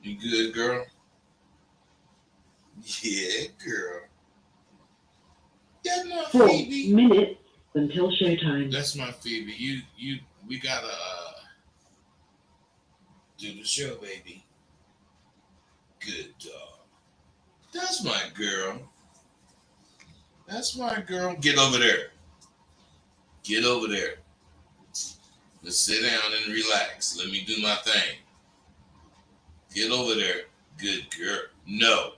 You good, girl? Yeah, girl. That's my 4 minutes until showtime. That's my Phoebe. We gotta do the show, baby. Good dog. That's my girl. That's my girl. Get over there. Get over there. Let's sit down and relax. Let me do my thing. Get over there. Good girl. No.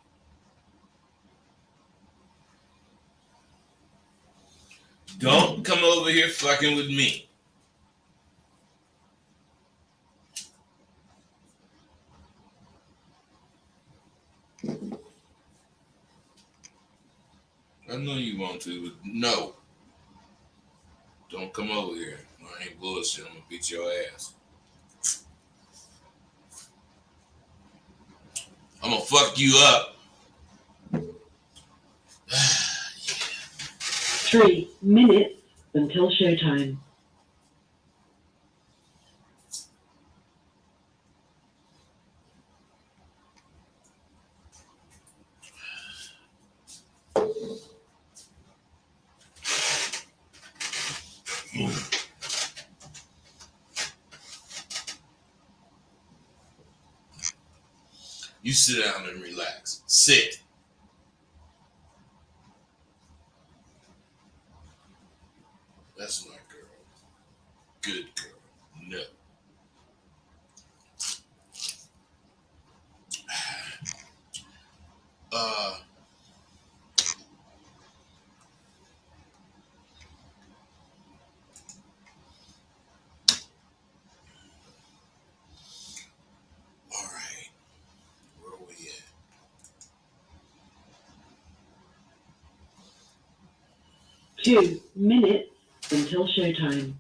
Don't come over here fucking with me. I know you want to, but no. Don't come over here. I ain't bullshit. I'm gonna beat your ass. I'm gonna fuck you up. 3 minutes until showtime. You sit down and relax. Sit. That's my girl. Good girl. No. Uh. All right. Where are we at? 2 minutes until showtime.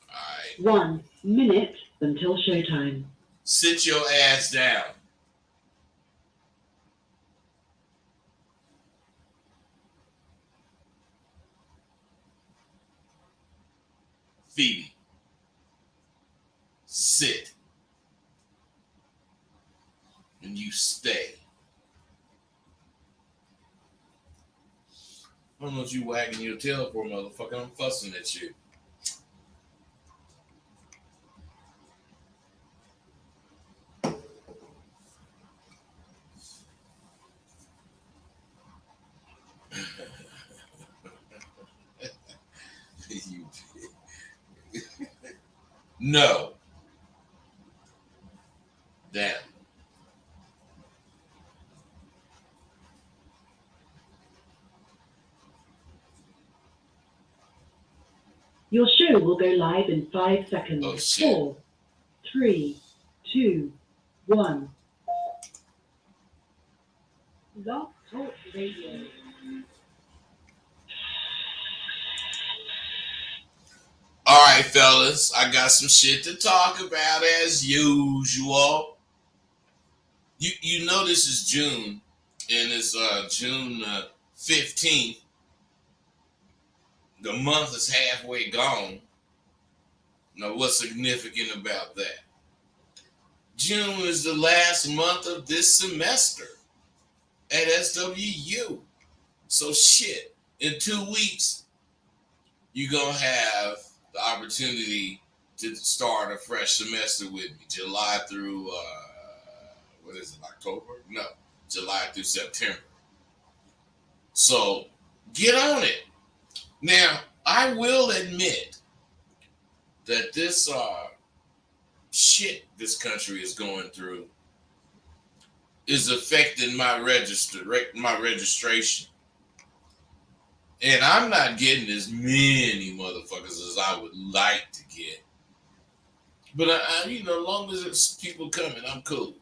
All right. 1 minute until showtime. Sit your ass down. Phoebe. Sit. And you stay. I don't know what you wagging your tail for, motherfucker. I'm fussing at you. No. Damn. Your show will go live in 5 seconds. Oh, shit. 4, 3, 2, 1. Love Talk Radio. All right, fellas. I got some shit to talk about as usual. You know this is June, and it's June 15th. The month is halfway gone. Now, what's significant about that? June is the last month of this semester at SWU. So shit, in 2 weeks, you're going to have the opportunity to start a fresh semester with me. July through, October? No, July through September. So get on it. Now, I will admit that this shit this country is going through is affecting my registration. And I'm not getting as many motherfuckers as I would like to get. But as long as it's people coming, I'm cool.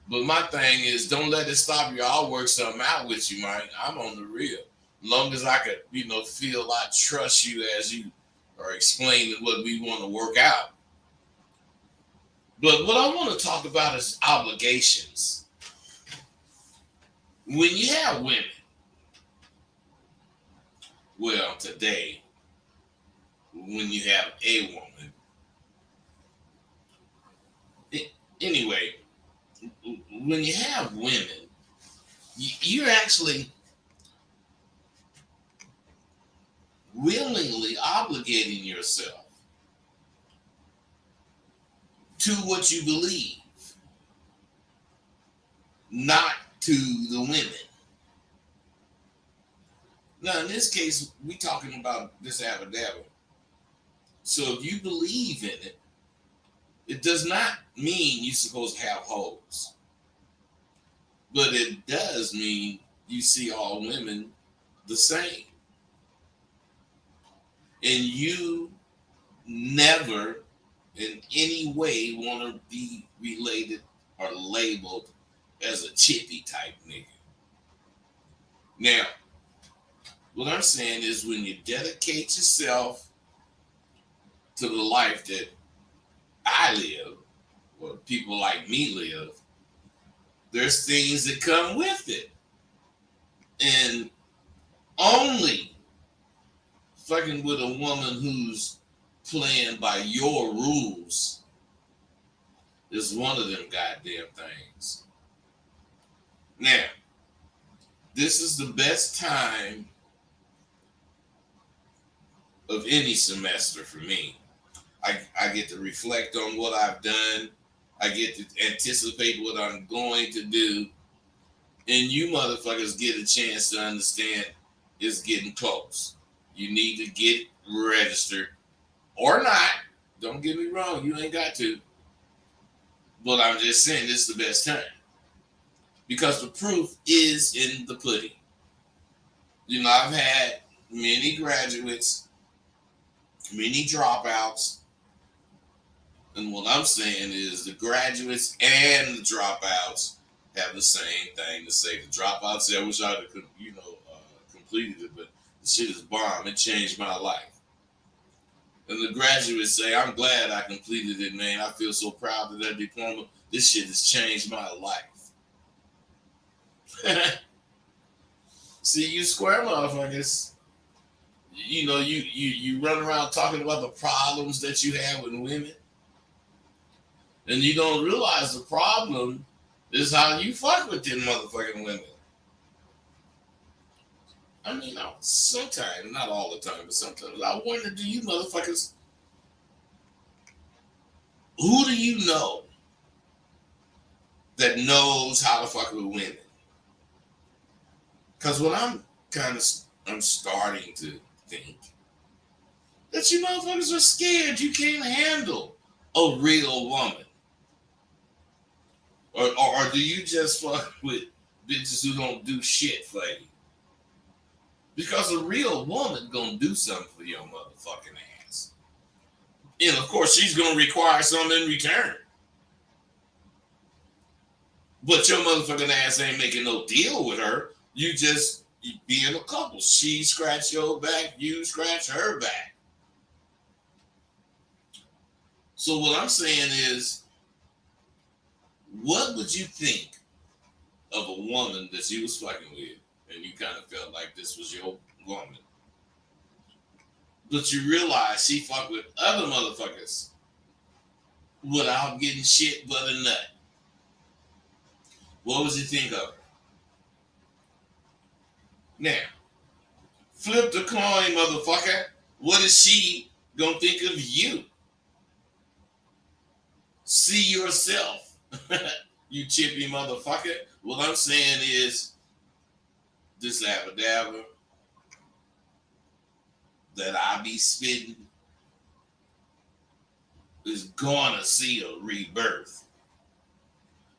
But my thing is, don't let it stop you. I'll work something out with you, man. I'm on the real. As long as I could, feel I trust you as you are explaining what we want to work out. But what I want to talk about is obligations. When you have women, well, today, when you have a woman, anyway, when you have women, you're actually willingly obligating yourself to what you believe, not to the women. Now, in this case, we talking about this abadabba. So if you believe in it, it does not mean you're supposed to have hoes. But it does mean you see all women the same. And you never in any way want to be related or labeled as a chippy type nigga. Now, what I'm saying is when you dedicate yourself to the life that I live, or people like me live, there's things that come with it. And only fucking with a woman who's playing by your rules is one of them goddamn things. Now, this is the best time of any semester for me. I get to reflect on what I've done. I get to anticipate what I'm going to do. And you motherfuckers get a chance to understand it's getting close. You need to get registered or not. Don't get me wrong, you ain't got to. But I'm just saying this is the best time. Because the proof is in the pudding. I've had many graduates, many dropouts. And what I'm saying is the graduates and the dropouts have the same thing to say. The dropouts say, I wish I had completed it, but the shit is bomb. It changed my life. And the graduates say, I'm glad I completed it, man. I feel so proud of that diploma. This shit has changed my life. See, you square motherfuckers, you run around talking about the problems that you have with women. And you don't realize the problem is how you fuck with them motherfucking women. I mean, sometimes, not all the time, but sometimes I wonder, do you motherfuckers, who do you know that knows how to fuck with women? Because what I'm starting to think that you motherfuckers are scared you can't handle a real woman. Or do you just fuck with bitches who don't do shit for you? Because a real woman gonna do something for your motherfucking ass. And of course, she's gonna require something in return. But your motherfucking ass ain't making no deal with her. You being a couple. She scratch your back, you scratch her back. So what I'm saying is, what would you think of a woman that you was fucking with and you kind of felt like this was your woman? But you realize she fucked with other motherfuckers without getting shit but a nut. What would you think of her? Now, flip the coin, motherfucker. What is she gonna think of you? See yourself, you chippy motherfucker. What I'm saying is, this abadabba that I be spitting is gonna see a rebirth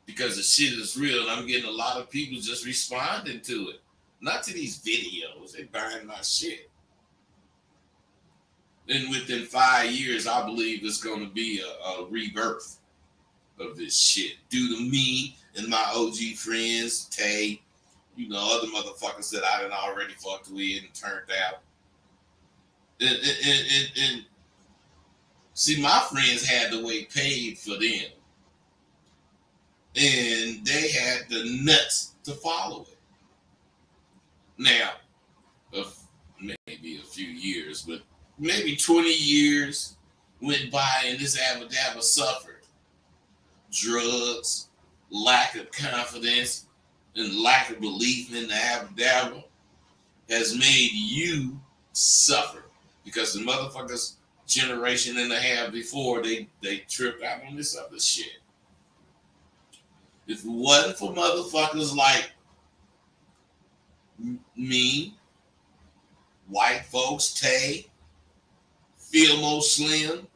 because the shit is real and I'm getting a lot of people just responding to it. Not to these videos, they buying my shit. And within 5 years, I believe it's gonna be a rebirth of this shit due to me and my OG friends, Tay, other motherfuckers that I done already fucked with and turned out. And see, my friends had the way paid for them, and they had the nuts to follow it. Now, maybe a few years, but maybe 20 years went by, and this abadabba suffered drugs, lack of confidence, and lack of belief in the abadabba has made you suffer because the motherfuckers generation and a half before they tripped out on this other shit. If it wasn't for motherfuckers like me, white folks, Tay, Filmo Slim,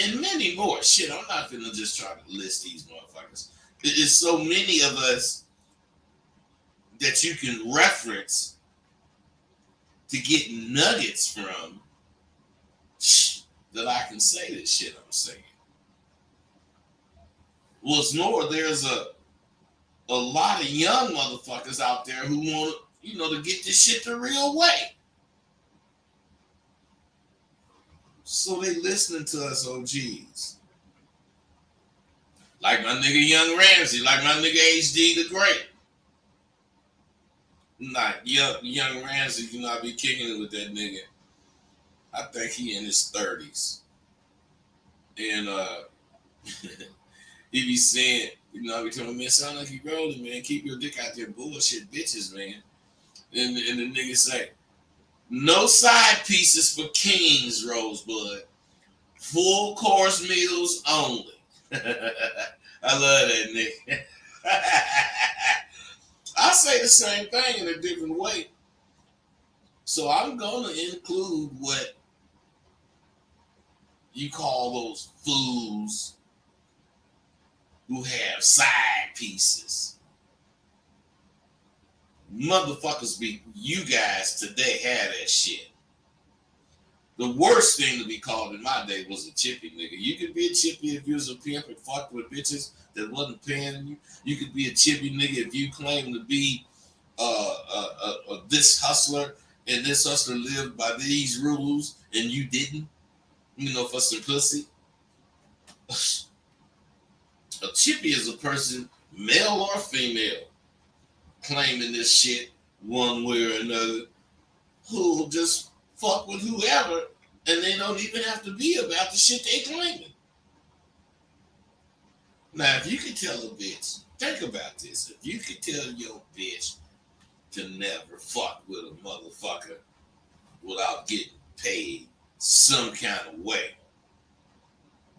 and many more. Shit, I'm not gonna just try to list these motherfuckers. It's so many of us that you can reference to get nuggets from that I can say this shit I'm saying. What's more, there's a lot of young motherfuckers out there who want to get this shit the real way. So they listening to us OGs. Like my nigga Young Ramsey, like my nigga HD the Great. Not young Ramsey, I be kicking it with that nigga. I think he in his 30s. And he be saying, I be telling him, man, sound like you rolling, man. Keep your dick out there, bullshit bitches, man. And the nigga say, no side pieces for kings, Rosebud. Full course meals only. I love that nigga. I say the same thing in a different way. So I'm going to include what you call those fools who have side pieces. Motherfuckers you guys today had that shit. The worst thing to be called in my day was a chippy nigga. You could be a chippy if you was a pimp and fucked with bitches that wasn't paying you. You could be a chippy nigga if you claim to be this hustler and this hustler lived by these rules and you didn't. For some pussy. A chippy is a person, male or female, claiming this shit one way or another, who'll just fuck with whoever, and they don't even have to be about the shit they claiming. Now, if you could tell a bitch, think about this, if you could tell your bitch to never fuck with a motherfucker without getting paid some kind of way,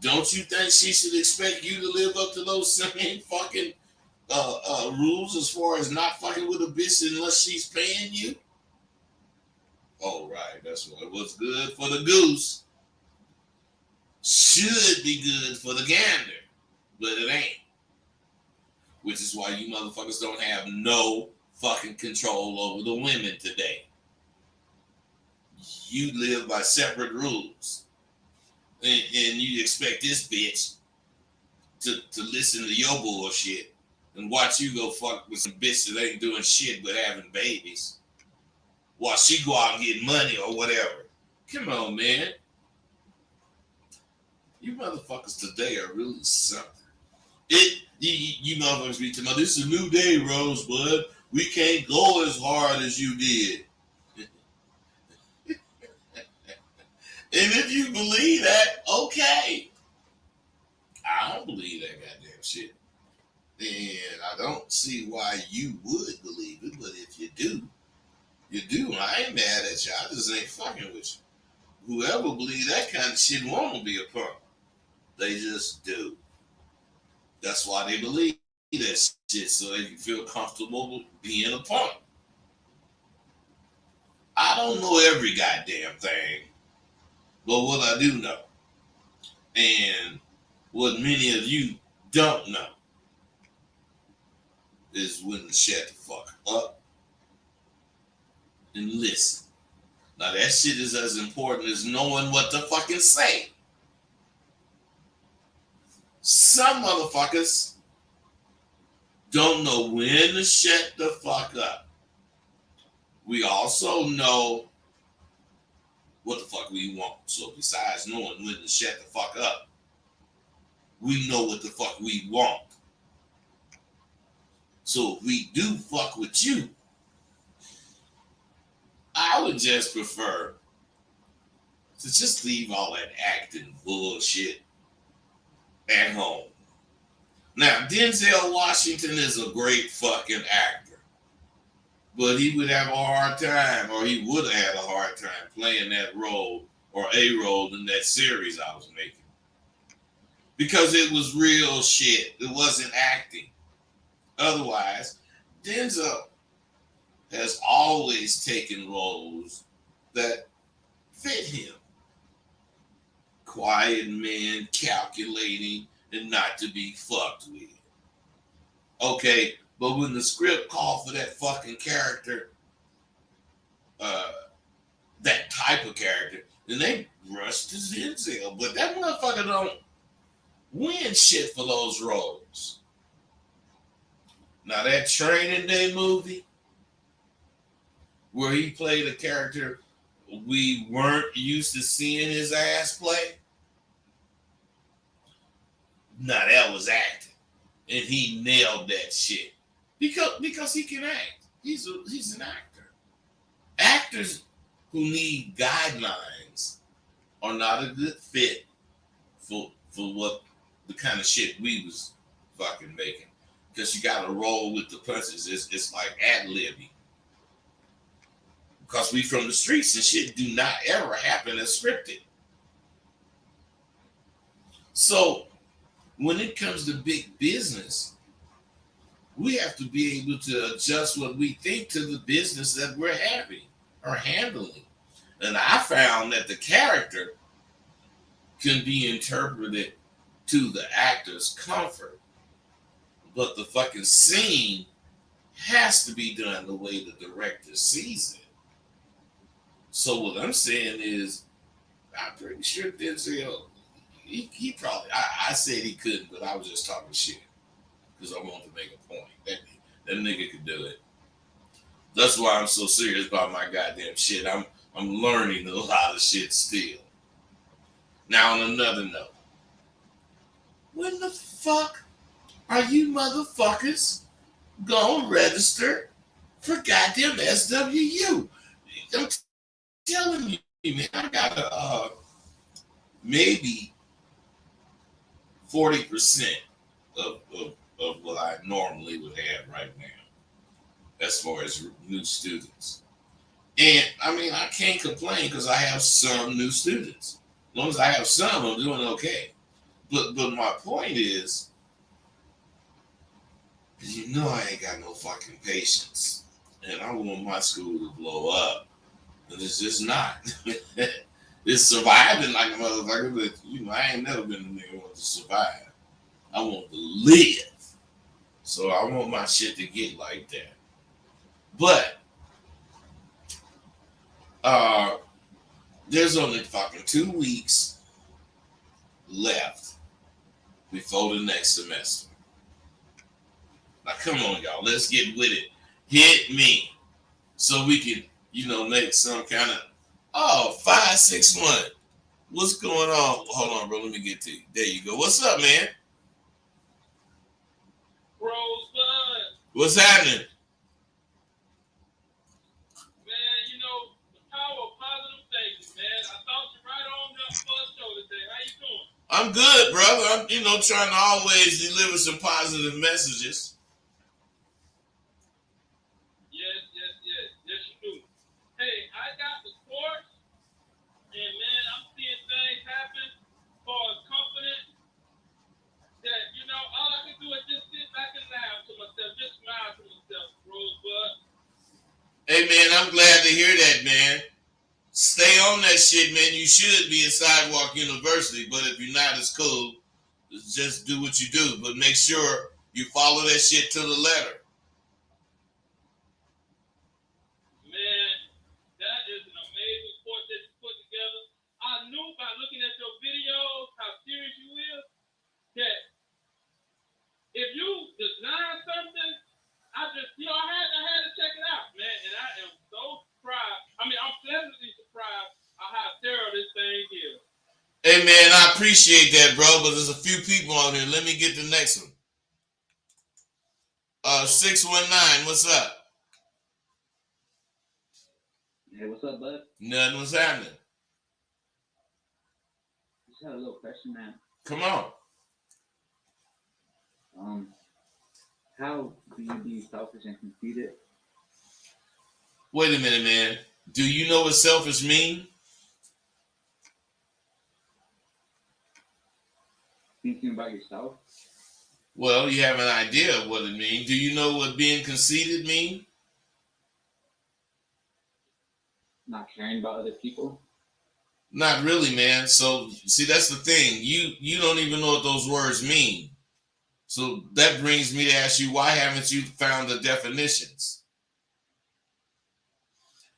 don't you think she should expect you to live up to those same fucking rules as far as not fucking with a bitch unless she's paying you? Oh, right. That's what's good for the goose should be good for the gander, but it ain't. Which is why you motherfuckers don't have no fucking control over the women today. You live by separate rules. And you expect this bitch to listen to your bullshit and watch you go fuck with some bitch that ain't doing shit but having babies while she go out and get money or whatever. Come on, man. You motherfuckers today are really something. You motherfuckers be talking about, this is a new day, Rosebud. We can't go as hard as you did. And if you believe that, okay. I don't believe that goddamn shit. And I don't see why you would believe it, but if you do, you do. I ain't mad at you. I just ain't fucking with you. Whoever believes that kind of shit want to be a punk. They just do. That's why they believe that shit, so they can feel comfortable being a punk. I don't know every goddamn thing, but what I do know, and what many of you don't know, is when to shut the fuck up and listen. Now that shit is as important as knowing what to fucking say. Some motherfuckers don't know when to shut the fuck up. We also know what the fuck we want. So besides knowing when to shut the fuck up, we know what the fuck we want. So if we do fuck with you, I would just prefer to just leave all that acting bullshit at home. Now, Denzel Washington is a great fucking actor, but he would have a hard time, or he would have had a hard time playing that role or a role in that series I was making. Because it was real shit. It wasn't acting. Otherwise, Denzel has always taken roles that fit him. Quiet man, calculating, and not to be fucked with. Okay, but when the script called for that fucking character, uh, that type of character, then they rushed to Denzel. But that motherfucker don't win shit for those roles. Now that Training Day movie, where he played a character we weren't used to seeing his ass play, now that was acting, and he nailed that shit because he can act. He's an actor. Actors who need guidelines are not a good fit for what the kind of shit we was fucking making. Because you got to roll with the punches. It's like ad-libbing. Because we from the streets and shit do not ever happen as scripted. So when it comes to big business, we have to be able to adjust what we think to the business that we're having or handling. And I found that the character can be interpreted to the actor's comfort, but the fucking scene has to be done the way the director sees it. So what I'm saying is, I'm pretty sure Denzel, he probably, I said he couldn't, but I was just talking shit because I wanted to make a point. That nigga could do it. That's why I'm so serious about my goddamn shit. I'm learning a lot of shit still. Now on another note, when the fuck are you motherfuckers gonna register for goddamn SWU? I'm telling you, man, I got maybe 40% of what I normally would have right now as far as new students. And I mean, I can't complain because I have some new students. As long as I have some, I'm doing okay. But my point is, you know I ain't got no fucking patience. And I want my school to blow up. And it's just not. It's surviving like a motherfucker, but you know, I ain't never been a nigga who wants to survive. I want to live. So I want my shit to get like that. But there's only fucking 2 weeks left before the next semester. Now come on, y'all. Let's get with it. Hit me. So we can, make some kind of 5-6 months. What's going on? Hold on, bro. Let me get to you. There you go. What's up, man? Rosebud. What's happening? Man, the power of positive thinking, man. I thought you right on up for the show today. How you doing? I'm good, brother. I'm, trying to always deliver some positive messages. Yes, you do. Hey, I got the sports, and man, I'm seeing things happen for confidence that, all I can do is just sit back and laugh to myself, just smile to myself, Rosebud. Hey, man, I'm glad to hear that, man. Stay on that shit, man. You should be in Sidewalk University, but if you're not, it's cool. Just do what you do, but make sure you follow that shit to the letter. Man, that is an amazing course that you put together. I knew by looking at your videos how serious you is that if you design something, I had to check it out, man, and I am so surprised. I mean, I'm pleasantly surprised at how thorough this thing is. Hey, man, I appreciate that, bro, but there's a few people on here. Let me get the next one. 619, what's up? Hey, what's up, bud? Nothing was happening. Just had a little question, man. Come on. How do you be selfish and conceited? Wait a minute, man. Do you know what selfish mean? Thinking about yourself? Well, you have an idea of what it means. Do you know what being conceited mean? Not caring about other people? Not really, man. So, see, that's the thing. You don't even know what those words mean. So that brings me to ask you, why haven't you found the definitions?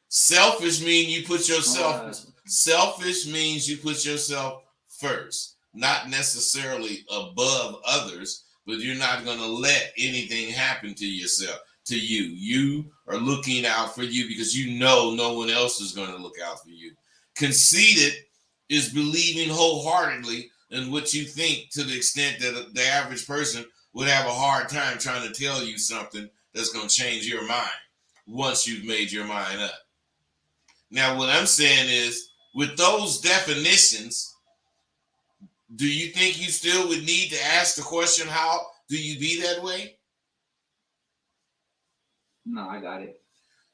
Selfish means you put yourself. Selfish means you put yourself first, not necessarily above others, but you're not going to let anything happen to yourself, to you. You are looking out for you because you know no one else is going to look out for you. Conceited is believing wholeheartedly in what you think, to the extent that the average person would have a hard time trying to tell you something that's going to change your mind once you've made your mind up. Now, what I'm saying is, with those definitions, do you think you still would need to ask the question, how do you be that way? No, I got it.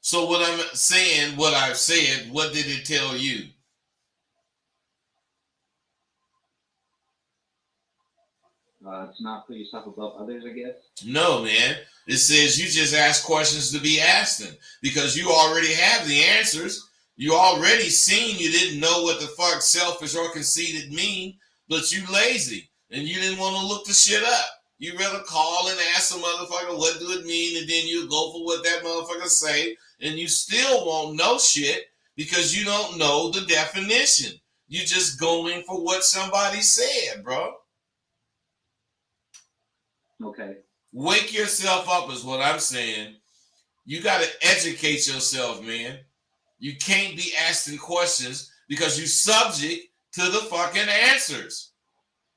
So what I'm saying, what I've said, what did it tell you? To not put yourself above others, I guess. No, man. It says you just ask questions to be asked because you already have the answers. You already seen you didn't know what the fuck selfish or conceited mean, but you lazy and you didn't want to look the shit up. You rather call and ask the motherfucker what do it mean, and then you go for what that motherfucker say, and you still won't know shit because you don't know the definition. You just going for what somebody said, bro. Okay. Wake yourself up is what I'm saying. You got to educate yourself, man. You can't be asking questions because you subject to the fucking answers.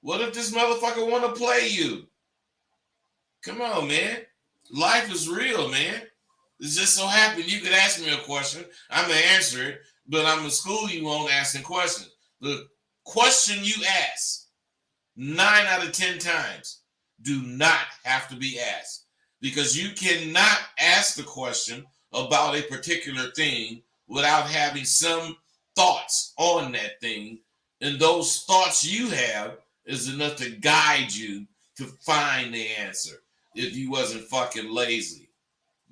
What if this motherfucker want to play you? Come on, man. Life is real, man. It's just so happened you could ask me a question. I'm going to answer it, but I'm going to school you on asking questions. The question you ask, 9 out of 10 times, do not have to be asked, because you cannot ask the question about a particular thing without having some thoughts on that thing, and those thoughts you have is enough to guide you to find the answer if you wasn't fucking lazy,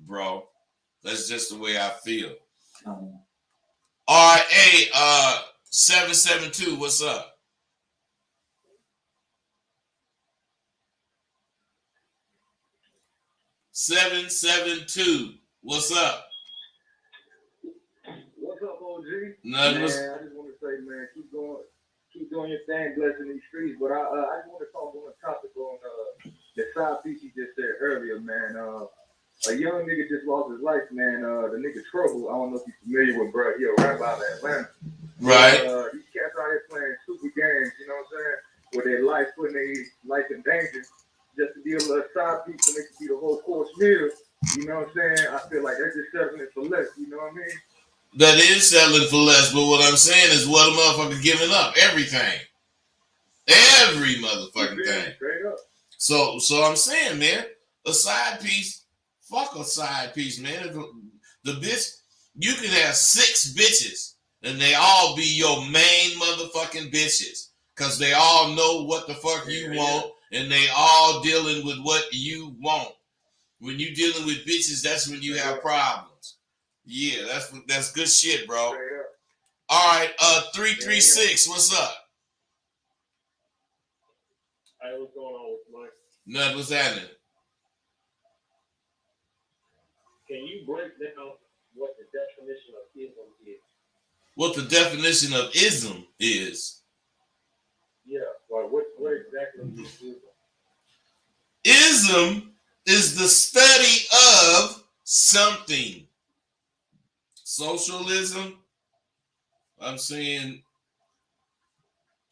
bro. That's just the way I feel. RA 772, what's up? 772. What's up? What's up, OG? Nothing. Man, I just want to say, man, keep doing your thing, blessing these streets. But I just want to talk on a topic on the side piece you just said earlier, man. A young nigga just lost his life, man. The nigga Trouble. I don't know if you're familiar with, bro. He a rapper out of Atlanta. Right. These cats out here playing stupid games, you know what I'm saying? With their life, putting their life in danger, just to be a little side piece and they can be the whole course meal. You know what I'm saying? I feel like they're just settling it for less. You know what I mean? That is selling for less, but what I'm saying is, what a motherfucker giving up everything, every motherfucking thing. Straight up. So I'm saying, man, a side piece, fuck a side piece, man. The bitch, you can have 6 bitches, and they all be your main motherfucking bitches, cause they all know what the fuck you want, and they all dealing with what you want. When you dealing with bitches, that's when you have problems. Yeah, that's good shit, bro. Straight up. All right, 336, what's up? Hey, what's going on with Mike? Nothing, what's happening? Can you break down what the definition of ism is? What the definition of ism is? Yeah, like what exactly is ism? Ism is the study of something. Socialism, I'm saying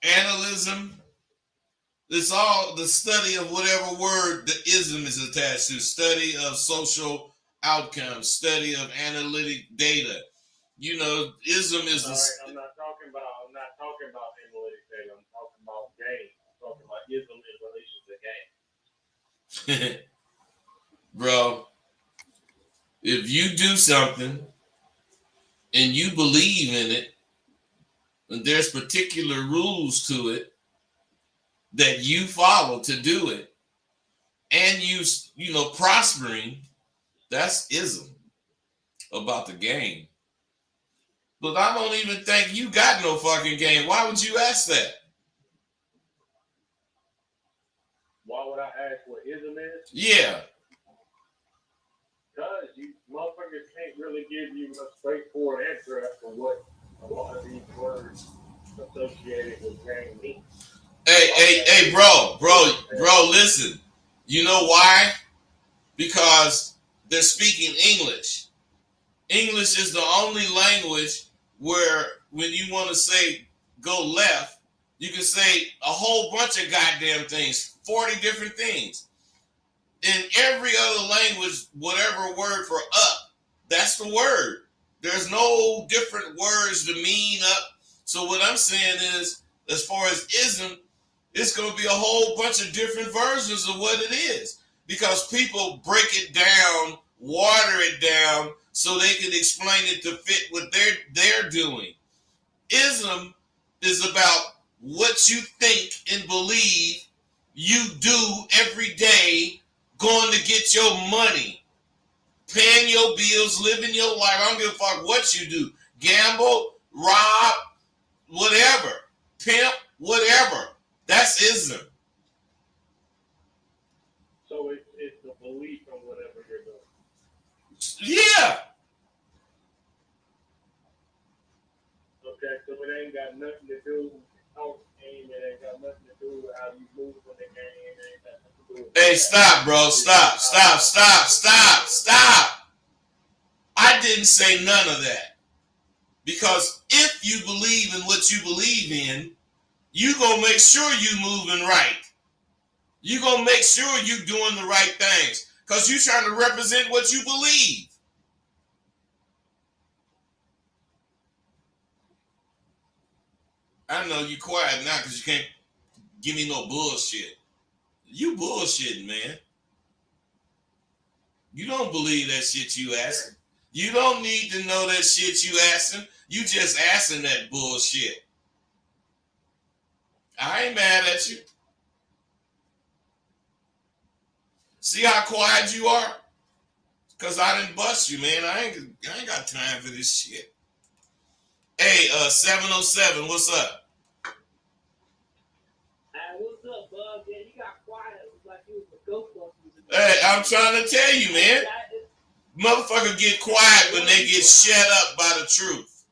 analysm. It's all the study of whatever word the ism is attached to. Study of social outcomes, study of analytic data. You know, ism is All the. right, I'm not talking about analytic data. I'm talking about game. I'm talking about ism in relation to game. Bro, if you do something and you believe in it, and there's particular rules to it that you follow to do it, and you know prospering, that's ism about the game. But I don't even think you got no fucking game. Why would you ask that? Why would I ask what ism is? Yeah. Because you motherfuckers can't really give you a straightforward answer as to what a lot of these words associated with game mean. Hey, bro, listen. You know why? Because they're speaking English. English is the only language where when you want to say go left, you can say a whole bunch of goddamn things, 40 different things. In every other language, whatever word for up, that's the word. There's no different words to mean up. So what I'm saying is, as far as ism, it's going to be a whole bunch of different versions of what it is because people break it down, water it down, so they can explain it to fit what they're doing. Ism is about what you think and believe you do every day, going to get your money, paying your bills, living your life. I don't give a fuck what you do. Gamble, rob, whatever. Pimp, whatever. That's ism. So it's the belief in whatever you're doing. Yeah. Okay, so it ain't got nothing to do with game. It ain't got nothing to do with how you move in the game. It ain't got nothing to do with Hey, stop, bro. Stop. I didn't say none of that. Because if you believe in what you believe in, you gonna make sure you moving right. You gonna make sure you doing the right things. Because you trying to represent what you believe. I know you quiet now because you can't give me no bullshit. You bullshitting, man. You don't believe that shit you asking. You don't need to know that shit you asking. You just asking that bullshit. I ain't mad at you. See how quiet you are? Because I didn't bust you, man. I ain't got time for this shit. Hey, 707, what's up? Hey, what's up, bud? Yeah, you got quiet. It was like you was a Ghostbusters. Hey, I'm trying to tell you, man. Motherfucker get quiet when they get shut up by the truth.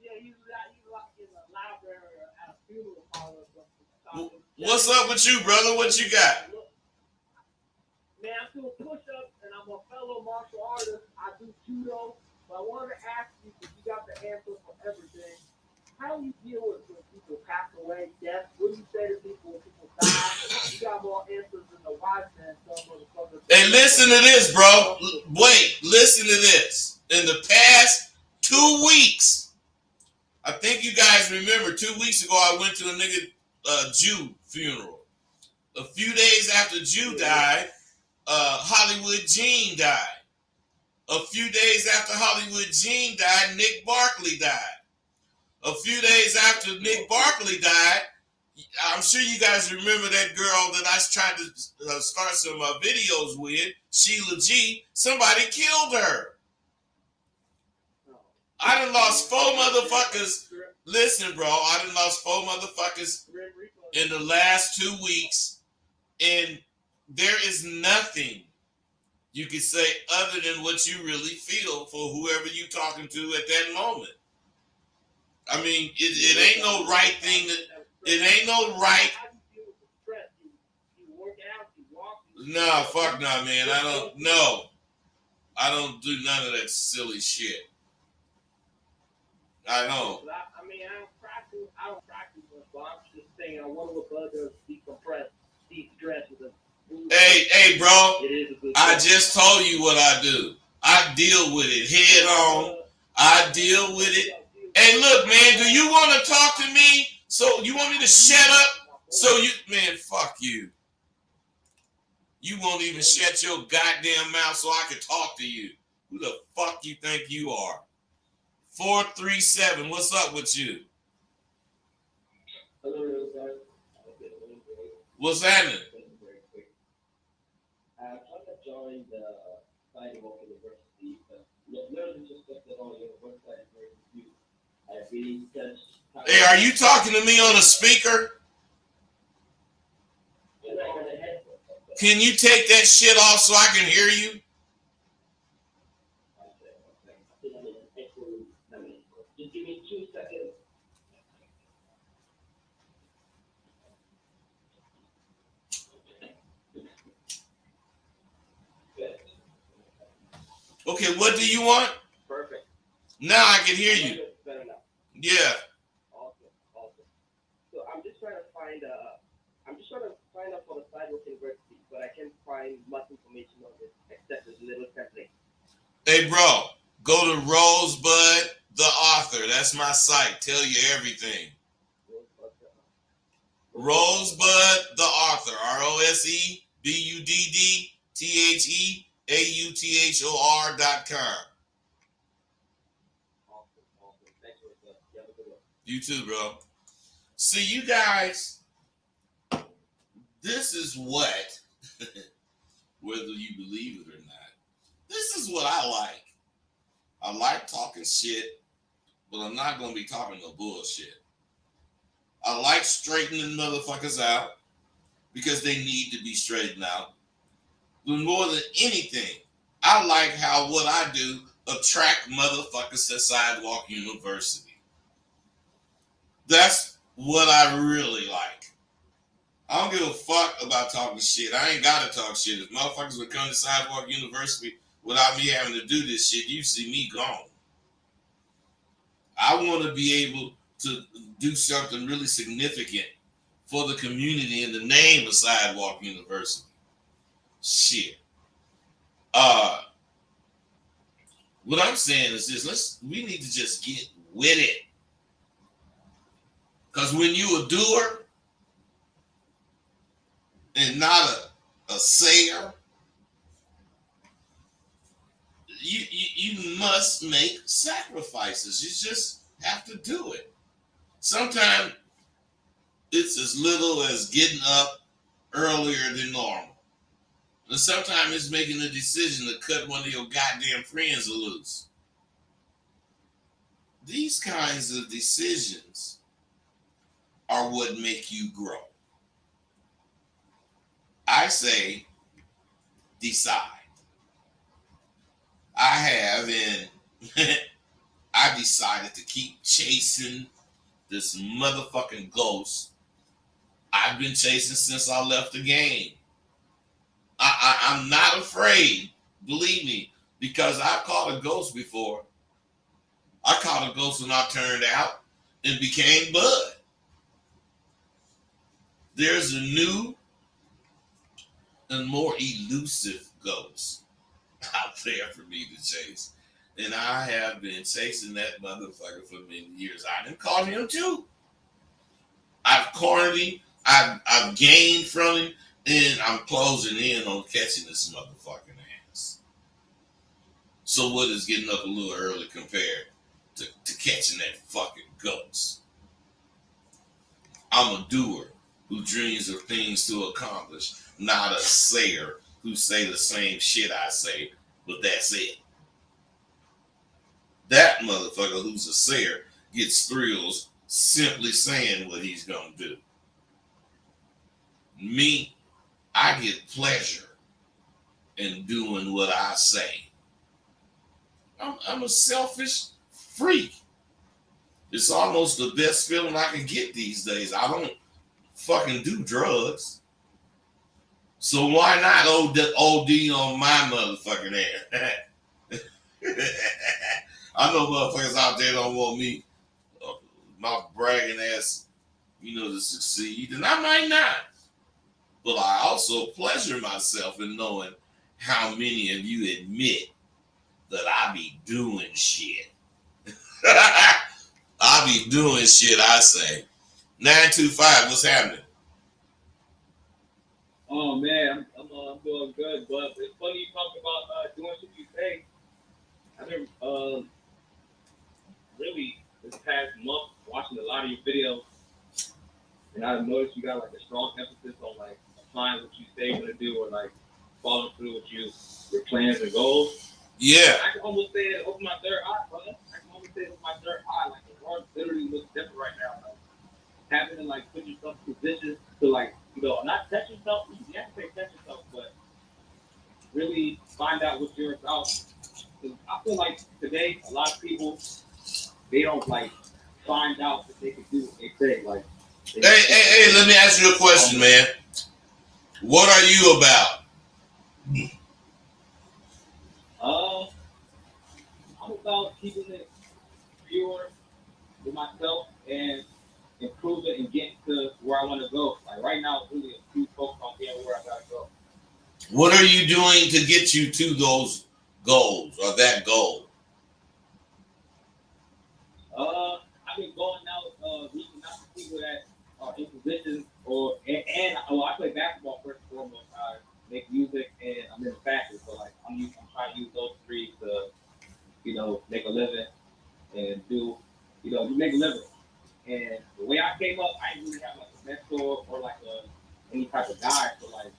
Yeah, you like in a library or at a funeral parlor or something. What's up with you, brother? What you got? Man, I'm doing push-ups, and I'm a fellow martial artist. I do judo, but I wanted to ask you, because you got the answer for everything, how do you deal with when people pass away, death? What do you say to people when people die? You got more answers than the wise man. Hey, listen to this, bro. Wait, listen to this. In the past 2 weeks, I think you guys remember 2 weeks ago, I went to a nigga Jew funeral. A few days after Jew died, Hollywood Gene died. A few days after Hollywood Gene died, Nick Barkley died. A few days after Nick Barkley died, I'm sure you guys remember that girl that I tried to start some videos with, Sheila G. Somebody killed her. I done lost 4 motherfuckers. Listen, bro, I done lost 4 motherfuckers in the last 2 weeks, and there is nothing you can say other than what you really feel for whoever you talking to at that moment. I mean, it ain't no right thing. It ain't no right. Nah, fuck nah, man. I don't do none of that silly shit. I don't. I mean, I don't practice much, but I'm just saying, I wonder what God does decompress, de-stress with a food. Hey, bro. It is a good I thing. just told you what I do. I deal with it head on. I deal with it. Hey, look, man, do you want to talk to me? So you want me to shut up? So you, man, fuck you. You won't even shut your goddamn mouth so I can talk to you. Who the fuck you think you are? 437, what's up with you? What's happening? I'm trying to join the Sidewalk University, but learning just stuff that on your website is very confusing. I really touched. Hey, are you talking to me on a speaker? Can you take that shit off so I can hear you? Just give me 2 seconds. Okay, what do you want? Perfect. Now I can hear you. Better now. Yeah. Awesome. So I'm just trying to find up for the Sidewalk University, but I can't find much information on it except this little template. Hey, bro, go to Rosebud, the author. That's my site. Tell you everything. Rosebud, the author. ROSEBUDDTHEAUTHOR.com. Awesome. Thanks for that. You have a good one. You too, bro. See, you guys, this is what, whether you believe it or not, this is what I like. I like talking shit, but I'm not going to be talking no bullshit. I like straightening motherfuckers out because they need to be straightened out. But more than anything, I like how what I do attract motherfuckers to Sidewalk University. That's what I really like. I don't give a fuck about talking shit. I ain't got to talk shit. If motherfuckers would come to Sidewalk University without me having to do this shit, you see me gone. I want to be able to do something really significant for the community in the name of Sidewalk University. Shit. What I'm saying is this: we need to just get with it. Because when you a doer and not a sayer, you must make sacrifices. You just have to do it. Sometimes it's as little as getting up earlier than normal. And sometimes it's making a decision to cut one of your goddamn friends loose. These kinds of decisions are what make you grow. I say decide. I have, and I decided to keep chasing this motherfucking ghost I've been chasing since I left the game. I'm not afraid, believe me, because I've caught a ghost before. I caught a ghost when I turned out and became Bud. There's a new and more elusive ghost out there for me to chase. And I have been chasing that motherfucker for many years. I done caught him too. I've cornered him. I've gained from him. And I'm closing in on catching this motherfucking ass. So what is getting up a little early compared to catching that fucking ghost? I'm a doer who dreams of things to accomplish, not a sayer who say the same shit I say, but that's it. That motherfucker who's a sayer gets thrills simply saying what he's gonna do. Me, I get pleasure in doing what I say. I'm a selfish freak. It's almost the best feeling I can get these days. I don't fucking do drugs. So why not OD on my motherfucking air? I know motherfuckers out there don't want me, my bragging ass, to succeed, and I might not. But I also pleasure myself in knowing how many of you admit that I be doing shit. I be doing shit, I say. 925, what's happening? Oh man, I'm doing good, but it's funny you talk about doing what you say. I've been really this past month watching a lot of your videos, and I've noticed you got like a strong emphasis on like applying what you say you're gonna do, or like following through with your plans and goals. Yeah. I can almost say it open my third eye, brother. I can almost say it with my third eye. Like the world literally looks different right now. Like, having to like put yourself in position to like not test yourself. You have to say test yourself, but really find out what you're about. Because I feel like today a lot of people they don't like find out that they can do what they say. Like, Hey, let me ask you a question, man. What are you about? I'm about keeping it pure with myself and improving and getting to where I want to go. Like right now, it's really a huge focus on getting where I gotta go. What are you doing to get you to those goals or that goal? I've been going out, reaching out to people that are in positions, I play basketball first and foremost. I make music and I'm in fashion, so like I'm trying to use those three to make a living and make a living. And the way I came up, I didn't really have like a mentor or like any type of guide. So like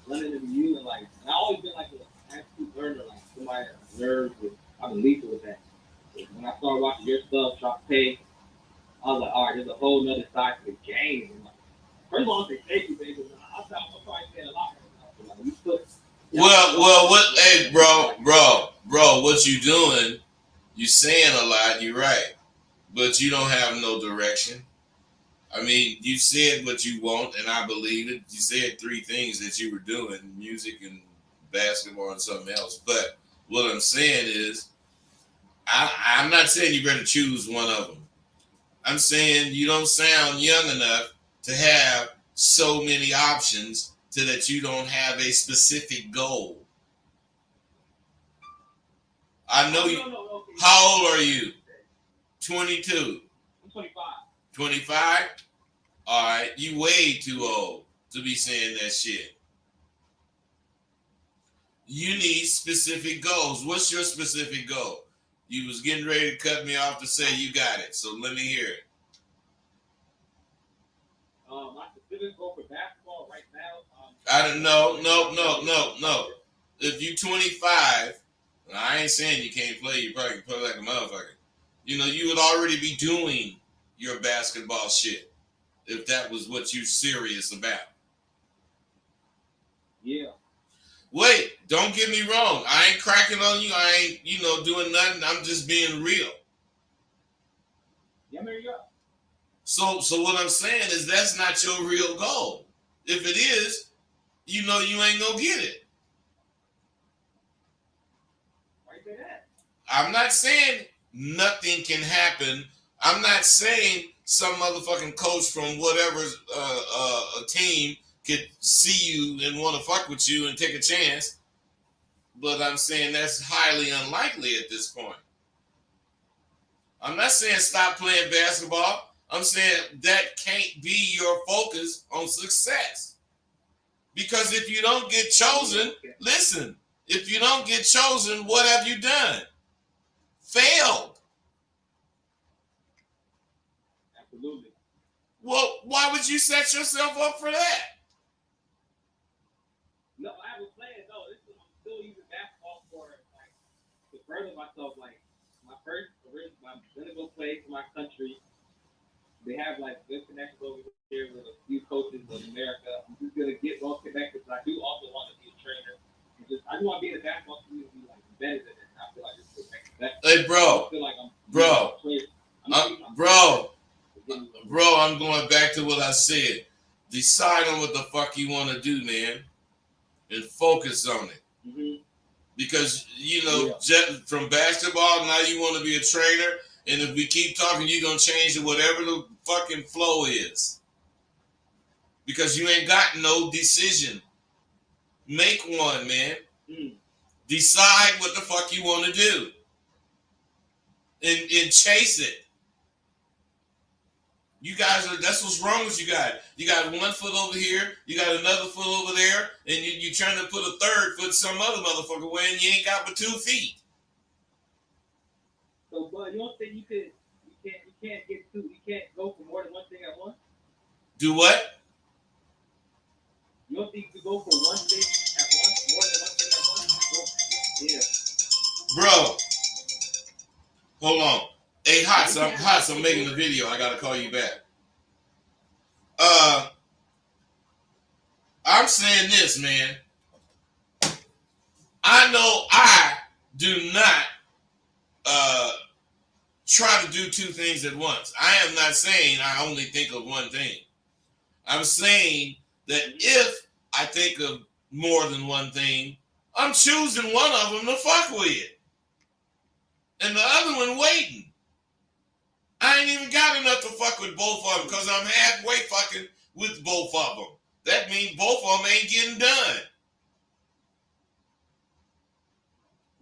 running into you and I always been like a attitude learner, like somebody that nerves with. I've been lethal with that. When I started watching your stuff, Shop Pay, I was like, all right, there's a whole nother side to the game. And like, first of all, I say thank you, baby. I'm probably saying a lot right now. So, like, you put, What? Hey, bro, what you doing? You saying a lot. You're right, but you don't have no direction. I mean, you said what you want, and I believe it. You said three things that you were doing: music and basketball and something else. But what I'm saying is, I'm not saying you better choose one of them. I'm saying you don't sound young enough to have so many options to that you don't have a specific goal. I know you. no, okay. How old are you? 22. I'm 25. 25? All right, you way too old to be saying that shit. You need specific goals. What's your specific goal? You was getting ready to cut me off to say you got it, so let me hear it. My specific goal for basketball right now. I don't know. No. If you 25, I ain't saying you can't play. You probably can play like a motherfucker. You would already be doing your basketball shit if that was what you're serious about. Yeah. Wait, don't get me wrong. I ain't cracking on you. I ain't, doing nothing. I'm just being real. Yeah, man, yeah. So what I'm saying is that's not your real goal. If it is, you ain't gonna get it. Why you say that? I'm not saying nothing can happen. I'm not saying some motherfucking coach from whatever a team could see you and want to fuck with you and take a chance. But I'm saying that's highly unlikely at this point. I'm not saying stop playing basketball. I'm saying that can't be your focus on success. Because if you don't get chosen, listen, if you don't get chosen, what have you done? Failed. Absolutely. Well, why would you set yourself up for that? No, I have a plan. No, I'm still using basketball for like to further myself. Like my first gonna go play for my country. They have like good connections over here with a few coaches in America. I'm just gonna get well connected, but I do also want to be a trainer. And I just want to be in the basketball community like embedded in it. I feel like it's the next step. Hey, bro. I feel like Bro, I'm going back to what I said. Decide on what the fuck you want to do, man, and focus on it. Mm-hmm. Because, from basketball, now you want to be a trainer, and if we keep talking, you're going to change to whatever the fucking flow is. Because you ain't got no decision. Make one, man. Decide what the fuck you want to do. And chase it. You guys that's what's wrong with you guys. You got one foot over here, you got another foot over there, and you're trying to put a third foot some other motherfucker way, and you ain't got but 2 feet. So, bud, you don't think you can't go for more than one thing at once? Do what? You don't think you could go for one thing at once, more than one thing at once? Yeah. Bro, hold on. Hey, Hots, I'm making the video. I gotta call you back. I'm saying this, man. I know I do not try to do 2 things at once. I am not saying I only think of one thing. I'm saying that if I think of more than one thing, I'm choosing one of them to fuck with. And the other one waiting. I ain't even got enough to fuck with both of them because I'm halfway fucking with both of them. That means both of them ain't getting done.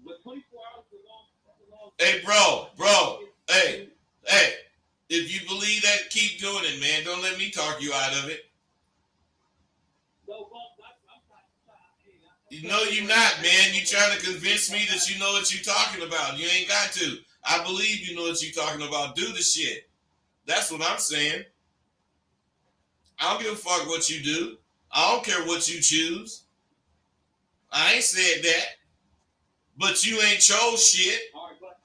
But 24 hours is a long. Hey, bro. Hey. If you believe that, keep doing it, man. Don't let me talk you out of it. No, you're not, man. You trying to convince me that you know what you're talking about. You ain't got to. I believe you know what you're talking about. Do the shit. That's what I'm saying. I don't give a fuck what you do. I don't care what you choose. I ain't said that. But you ain't chose shit. All right, but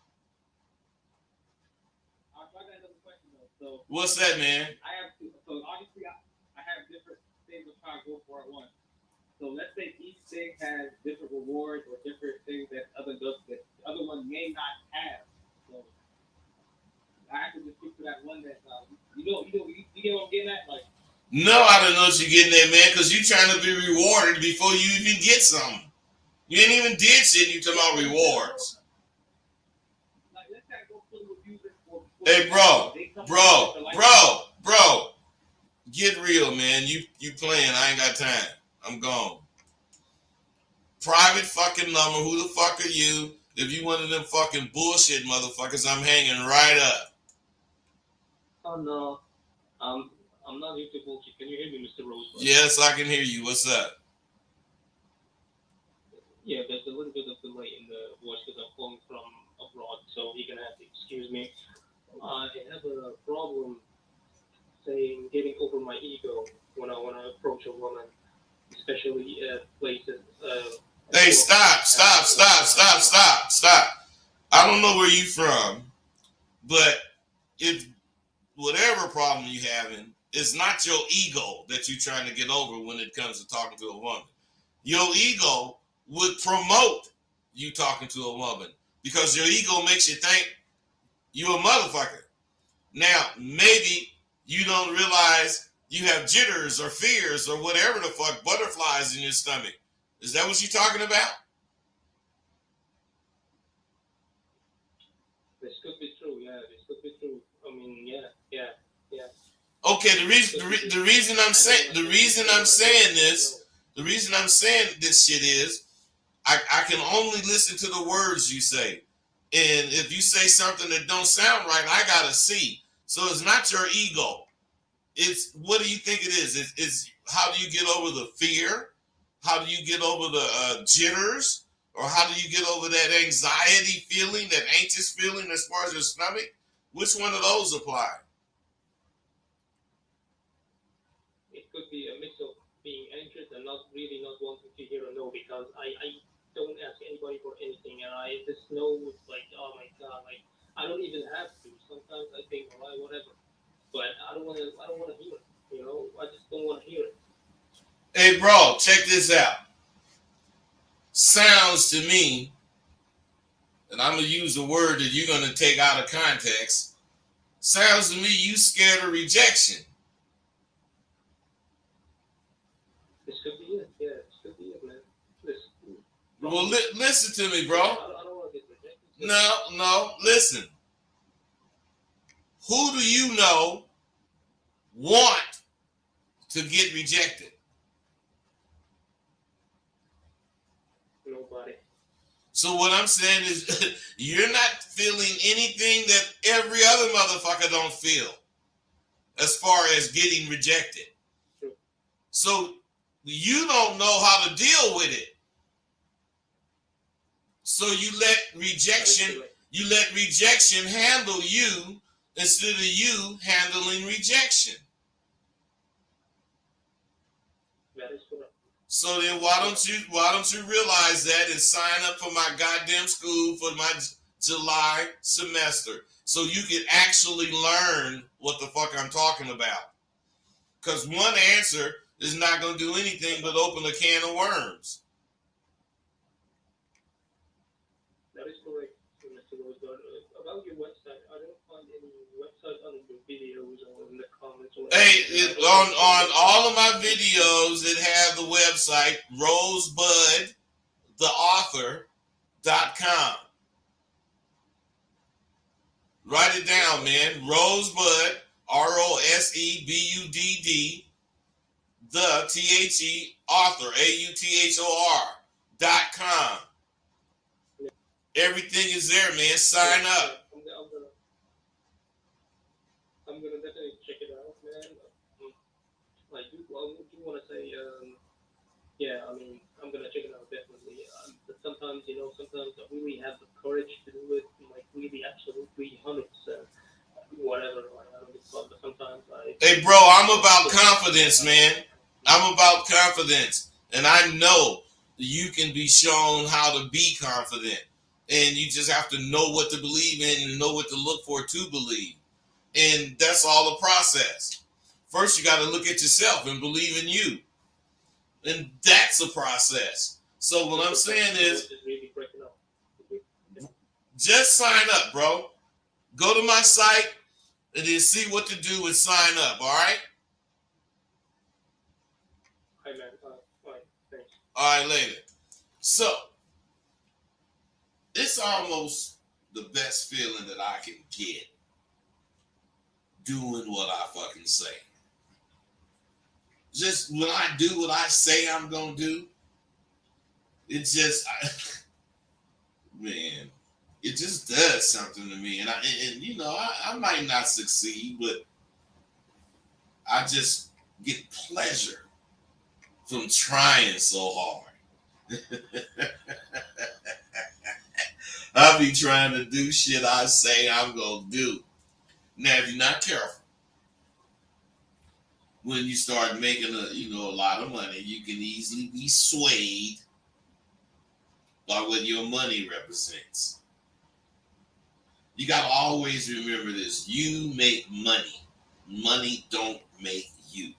I got another question though. So what's that, man? So obviously I have different things I'm trying to go for at once. So let's say each thing has different rewards or different things that the other one may not have. So I have to just stick to that one that you get what I'm getting at? Like, no, I don't know what you're getting at, man, because you're trying to be rewarded before you even get something. You ain't even did shit, you talking about rewards. Like, let's say I go play with music for hey, bro. Get real, man. You playing. I ain't got time. I'm gone. Private fucking number. Who the fuck are you? If you one of them fucking bullshit motherfuckers, I'm hanging right up. Oh no. I'm not into bullshit. Can you hear me, Mr. Rose? Yes, I can hear you. What's up? Yeah, there's a little bit of delay in the voice because I'm calling from abroad, so you're gonna have to excuse me. I have a problem getting over my ego when I want to approach a woman, especially at places. Hey, stop. I don't know where you from, but if whatever problem you having, it's not your ego that you're trying to get over when it comes to talking to a woman. Your ego would promote you talking to a woman because your ego makes you think you're a motherfucker. Now, maybe you don't realize you have jitters or fears or whatever the fuck, butterflies in your stomach. Is that what you're talking about? This could be true, yeah. This could be true. I mean, yeah. Okay, the reason I'm saying this shit is I can only listen to the words you say. And if you say something that don't sound right, I gotta see. So it's not your ego. It's what do you think it is? It's how do you get over the fear? How do you get over the jitters? Or how do you get over that anxiety feeling, that anxious feeling as far as your stomach? Which one of those apply? It could be a mix of being anxious and not wanting to hear a no because I don't ask anybody for anything and I just know it's like, oh my god, like I don't even have to. Sometimes I think, all right, whatever. But I don't want to. I don't want to hear it. You know, I just don't want to hear it. Hey, bro, check this out. Sounds to me, and I'm gonna use a word that you're gonna take out of context. Sounds to me you scared of rejection. This could be it. Yeah, this could be it, man. Listen. Well, listen to me, bro. I don't want to get rejected. No, listen. Who do you know want to get rejected? Nobody. So what I'm saying is you're not feeling anything that every other motherfucker don't feel as far as getting rejected. True. So you don't know how to deal with it. So you let rejection handle you instead of you handling rejection. That is correct. So then why don't you realize that and sign up for my goddamn school for my July semester so you can actually learn what the fuck I'm talking about. Because one answer is not going to do anything but open a can of worms. That is correct, Mr. Rose. But about your website, I don't find any website on your videos or in the comments. Or Hey, on all of my videos, it have the website rosebudtheauthor.com. Write it down, man. Rosebud, ROSEBUDD, the THE author, AUTHOR.com. Everything is there, man. Sign up. I'm gonna definitely check it out, man. I do want to say, yeah, I mean, I'm gonna check it out definitely. But sometimes, sometimes I really have the courage to do it, like really, absolutely, 100%. Whatever, like, I don't get fun, but sometimes I. Hey, bro, I'm about confidence, man. I'm about confidence, and I know you can be shown how to be confident, and you just have to know what to believe in and know what to look for to believe. And that's all a process. First, you got to look at yourself and believe in you. And that's a process. So what I'm saying is, just sign up, bro. Go to my site and then see what to do and sign up, all right? Hi, man. All right, thanks. All right, later. So, it's almost the best feeling that I can get doing what I fucking say. Just when I do what I say I'm gonna do, it just, man, it just does something to me. And I might not succeed, but I just get pleasure from trying so hard. I'll be trying to do shit I say I'm gonna do. Now, if you're not careful, when you start making a lot of money, you can easily be swayed by what your money represents. You gotta always remember this: you make money. Money don't make you.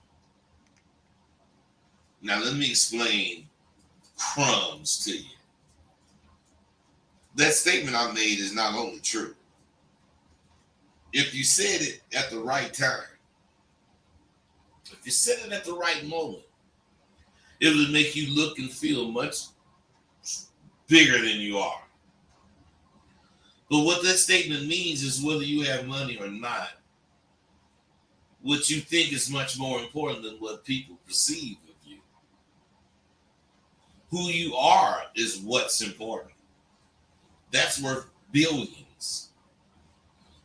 Now, let me explain crumbs to you. That statement I made is not only true. If you said it at the right time, if you said it at the right moment, it would make you look and feel much bigger than you are. But what that statement means is whether you have money or not, what you think is much more important than what people perceive of you. Who you are is what's important. That's worth billions.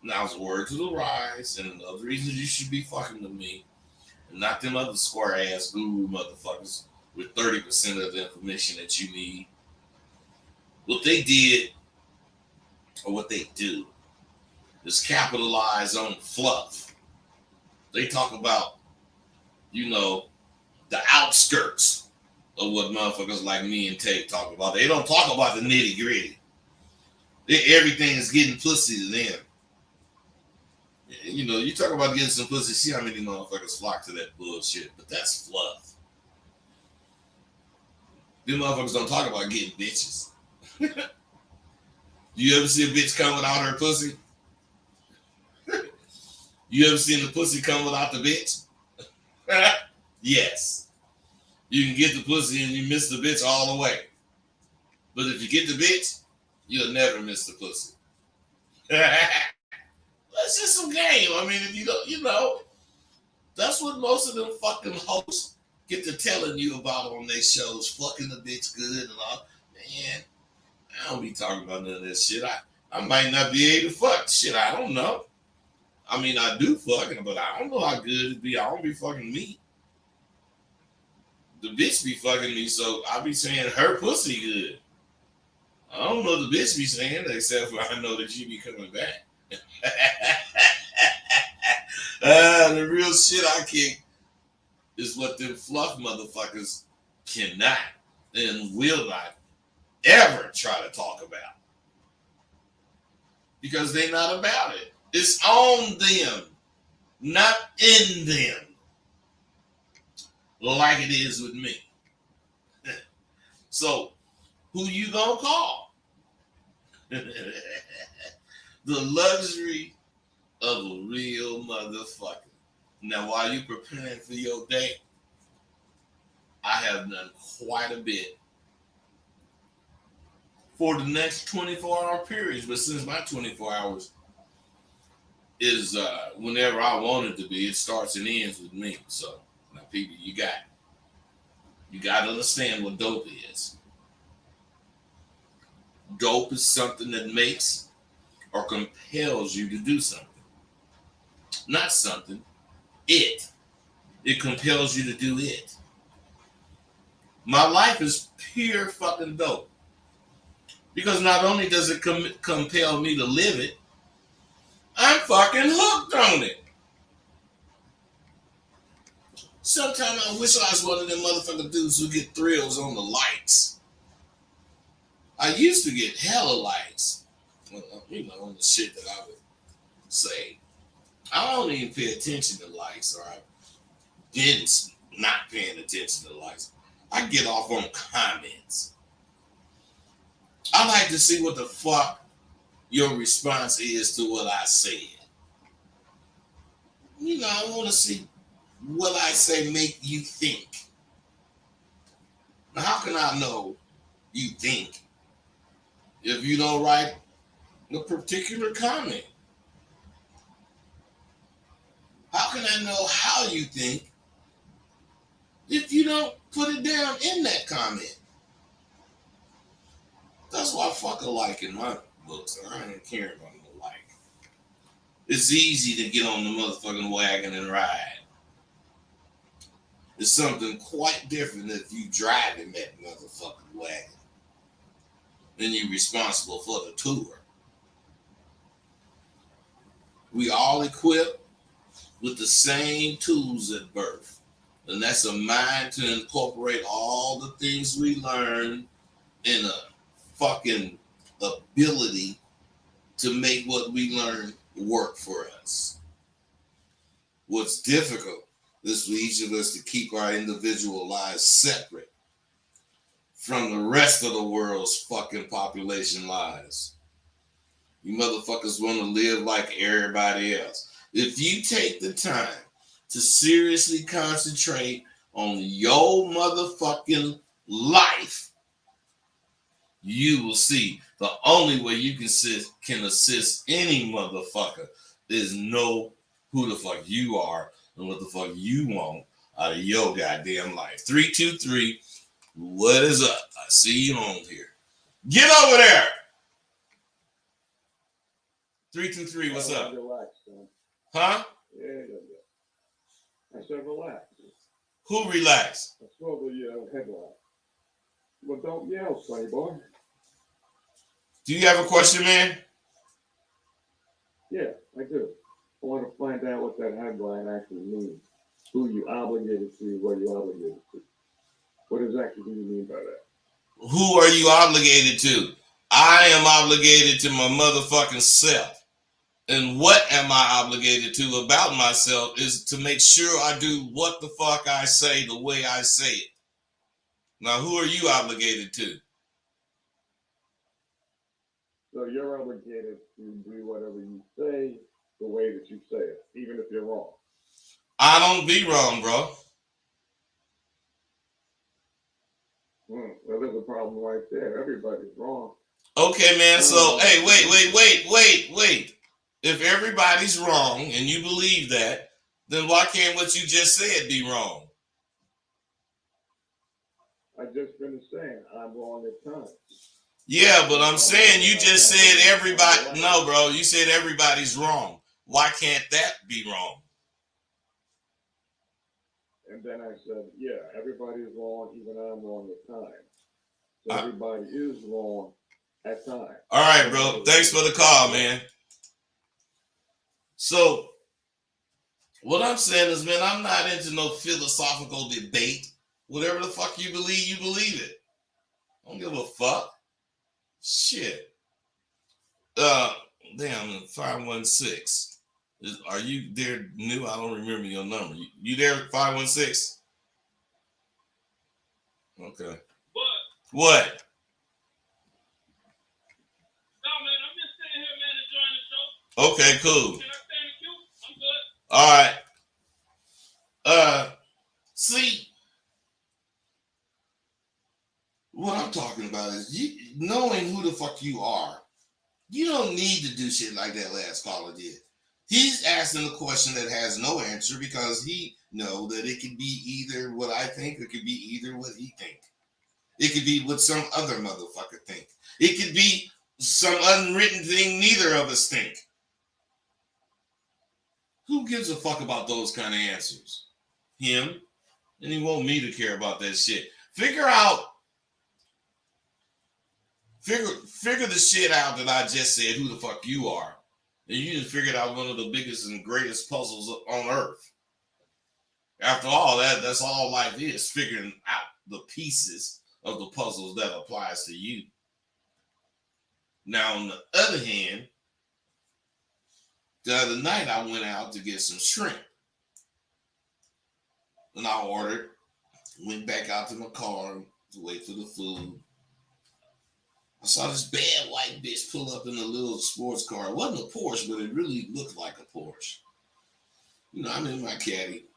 Now, it's a word to the rise, and another reason you should be fucking with me, and not them other square ass guru motherfuckers with 30% of the information that you need. What they did, or what they do, is capitalize on fluff. They talk about, the outskirts of what motherfuckers like me and Tate talk about. They don't talk about the nitty gritty. Everything is getting pussy to them. You know, you talk about getting some pussy, see how many motherfuckers flock to that bullshit, but that's fluff. Them motherfuckers don't talk about getting bitches. You ever see a bitch come without her pussy? You ever seen the pussy come without the bitch? Yes. You can get the pussy and you miss the bitch all the way. But if you get the bitch, you'll never miss the pussy. That's just some game. I mean, if you don't, you know, that's what most of them fucking hosts get to telling you about on their shows. Fucking the bitch good and all. Man, I don't be talking about none of that shit. I might not be able to fuck. Shit, I don't know. I mean, I do fucking, but I don't know how good it be. I don't be fucking me. The bitch be fucking me, so I be saying her pussy good. I don't know the bitch be saying, except for I know that she be coming back. The real shit I kick is what them fluff motherfuckers cannot and will not ever try to talk about. Because they not about it. It's on them, not in them. Like it is with me. So, who you gonna call? The luxury of a real motherfucker. Now, while you preparing for your day, I have done quite a bit for the next 24-hour periods. But since my 24 hours is whenever I want it to be, it starts and ends with me. So, now, people, you got to understand what dope is. Dope is something that makes or compels you to do something. Not something, it. It compels you to do it. My life is pure fucking dope. Because not only does it compel me to live it, I'm fucking hooked on it. Sometimes I wish I was one of them motherfucking dudes who get thrills on the likes. I used to get hella likes. You know, on the shit that I would say. I don't even pay attention to likes, or I've been not paying attention to likes. I get off on comments. I like to see what the fuck your response is to what I said. You know, I want to see what I say make you think. Now, how can I know you think if you don't write a particular comment? How can I know how you think if you don't put it down in that comment? That's why I fuck a like in my books. I ain't caring about no like. It's easy to get on the motherfucking wagon and ride. It's something quite different if you driving that motherfucking wagon. Then you're responsible for the tour. We all equipped with the same tools at birth. And that's a mind to incorporate all the things we learn in a fucking ability to make what we learn work for us. What's difficult is for each of us to keep our individual lives separate from the rest of the world's fucking population lives. You motherfuckers want to live like everybody else. If you take the time to seriously concentrate on your motherfucking life, you will see the only way you can assist any motherfucker is know who the fuck you are and what the fuck you want out of your goddamn life. 323, what is up? I see you on here. Get over there. 323, what's up? Relax, son. Huh? Yeah. I said relax. Who relax? I saw the headline. Well, don't yell, sonny boy. Do you have a question, man? Yeah, I do. I want to find out what that headline actually means. Who you obligated to, what you obligated to. What exactly do you mean by that? Who are you obligated to? I am obligated to my motherfucking self. And what am I obligated to about myself is to make sure I do what the fuck I say the way I say it. Now, who are you obligated to? So you're obligated to do whatever you say the way that you say it, even if you're wrong. I don't be wrong, bro. Well, there's a problem right there. Everybody's wrong. Okay, man. So, hey, wait. If everybody's wrong and you believe that, then why can't what you just said be wrong? I just finished saying I'm wrong at times. Yeah, but I'm saying you just said everybody. No, bro. You said everybody's wrong. Why can't that be wrong? And then I said, yeah, everybody is wrong, even I'm wrong at times. So everybody is wrong at times. All right, bro. Thanks for the call, man. So, what I'm saying is, man, I'm not into no philosophical debate. Whatever the fuck you believe it. I don't give a fuck. Shit. Damn, 516. Are you there new? I don't remember your number. You there, 516? Okay. What? No, man, I'm just sitting here, man, enjoying the show. Okay, cool. Can I stay in the queue? I'm good. All right. See, what I'm talking about is knowing who the fuck you are. You don't need to do shit like that last caller did. He's asking a question that has no answer because he know that it could be either what I think, or it could be either what he think. It could be what some other motherfucker think. It could be some unwritten thing neither of us think. Who gives a fuck about those kind of answers? Him. And he want me to care about that shit. Figure the shit out that I just said, who the fuck you are. And you just figured out one of the biggest and greatest puzzles on earth. After all, that's all life is, figuring out the pieces of the puzzles that applies to you. Now, on the other hand, the other night I went out to get some shrimp. And I ordered, went back out to my car to wait for the food. I saw this bad white bitch pull up in a little sports car. It wasn't a Porsche, but it really looked like a Porsche. You know, I'm in my caddy.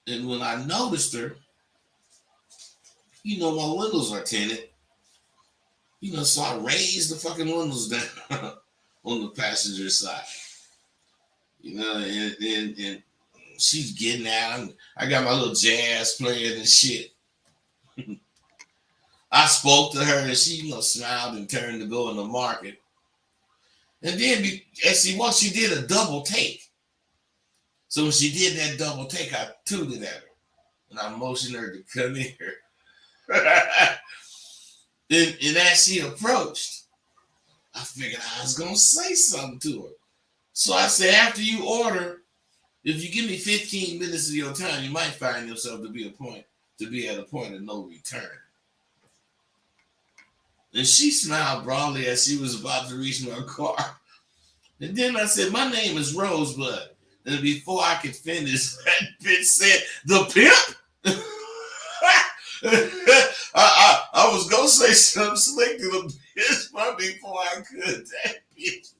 And when I noticed her, you know, my windows are tinted. You know, so I raised the fucking windows down on the passenger side. You know, and she's getting out. I got my little jazz playing and shit. I spoke to her and she, you know, smiled and turned to go in the market. And then once she did a double take. So when she did that double take, I tooted at her. And I motioned her to come here. and as she approached, I figured I was going to say something to her. So I said, after you order, if you give me 15 minutes of your time, you might find yourself to be at a point of no return. And she smiled broadly as she was about to reach my car. And then I said, my name is Rosebud. And before I could finish, that bitch said, the pimp? I was going to say something slick to the bitch, but before I could, that bitch.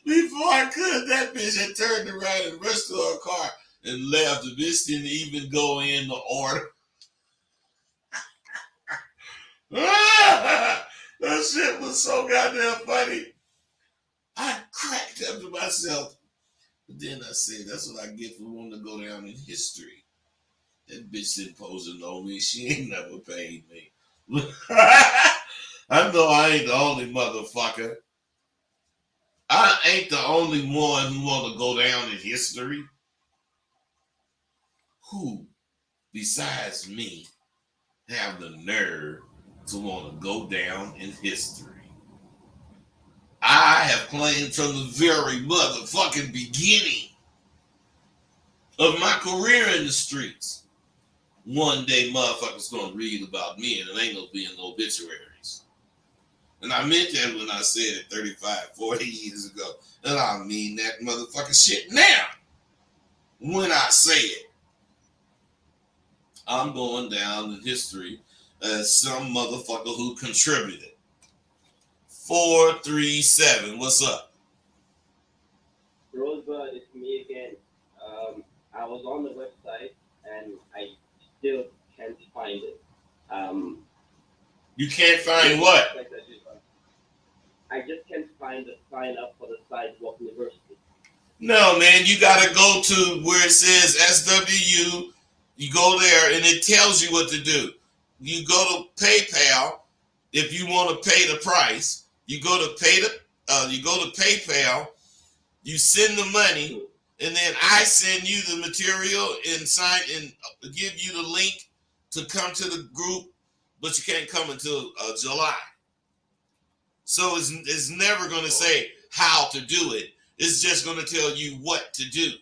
Before I could, that bitch had turned around and rushed to her car and left. The bitch didn't even go in the order. That shit was so goddamn funny. I cracked up to myself. But then I said, that's what I get for wanting to go down in history. That bitch didn't pose to know me. She ain't never paid me. I know I ain't the only motherfucker. I ain't the only one who want to go down in history. Who, besides me, have the nerve to want to go down in history? I have claimed from the very motherfucking beginning of my career in the streets one day motherfuckers gonna read about me and it ain't gonna be in no obituaries. And I meant that when I said it 35, 40 years ago. And I mean that motherfucking shit now. When I say it, I'm going down in history as some motherfucker who contributed. 437, what's up? Rosebud, it's me again. I was on the website and I still can't find it. You can't find what? I just can't find the sign up for the Sidewalk University. No, man, you gotta go to where it says SWU. You go there and it tells you what to do. You go to PayPal if you want to pay the price. You go to PayPal. You send the money, and then I send you the material and sign and give you the link to come to the group, but you can't come until July. So it's never going to say how to do it. It's just going to tell you what to do.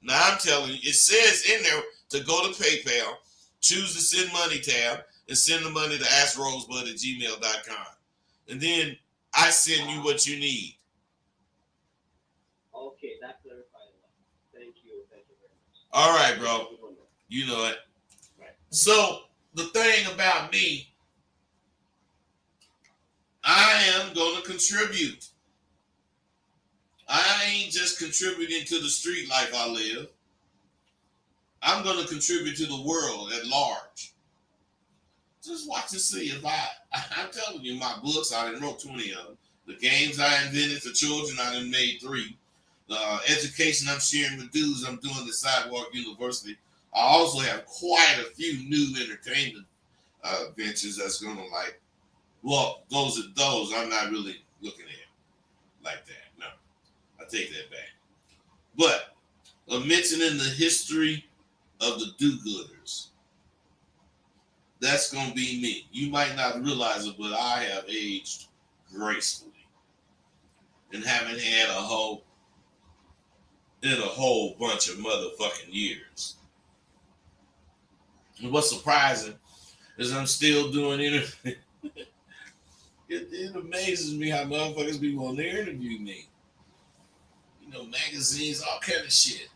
Now I'm telling you, it says in there to go to PayPal, choose the send money tab, and send the money to askrosebud@gmail.com. And then I send you what you need. Okay, that clarifies a lot. Thank you very much. All right, bro. You know it. Right. So the thing about me, I am going to contribute. I ain't just contributing to the street life I live. I'm going to contribute to the world at large. Just watch and see if I'm telling you, my books, I done wrote 20 of them. The games I invented for children, I done made 3. The education I'm sharing with dudes, I'm doing the Sidewalk University. I also have quite a few new entertainment ventures that's going to those I'm not really looking at like that. No, I take that back. But mentioning the history of the do-gooders, that's going to be me. You might not realize it, but I have aged gracefully and haven't had a whole bunch of motherfucking years. And what's surprising is I'm still doing interviews. It amazes me how motherfuckers be wanting to interview me. You know, magazines, all kind of shit.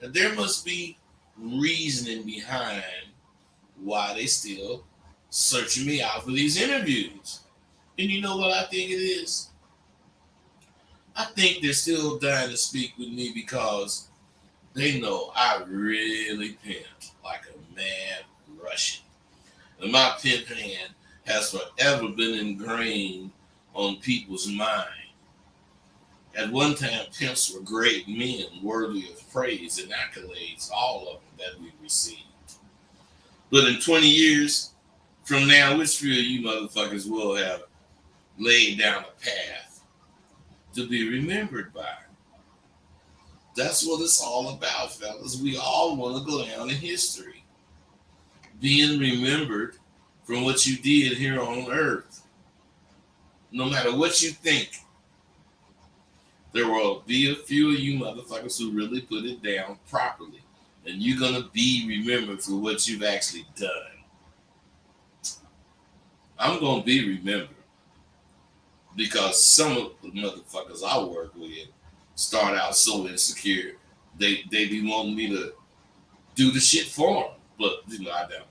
And there must be reasoning behind why they still searching me out for these interviews. And you know what I think it is? I think they're still dying to speak with me because they know I really pimp like a mad Russian. And my pimp hand has forever been ingrained on people's mind. At one time, pimps were great men, worthy of praise and accolades, all of them that we received. But in 20 years from now, which few of you motherfuckers will have laid down a path to be remembered by? That's what it's all about, fellas. We all want to go down in history, being remembered from what you did here on earth. No matter what you think, there will be a few of you motherfuckers who really put it down properly. And you're going to be remembered for what you've actually done. I'm going to be remembered because some of the motherfuckers I work with start out so insecure. They be wanting me to do the shit for them. But, you know, I don't.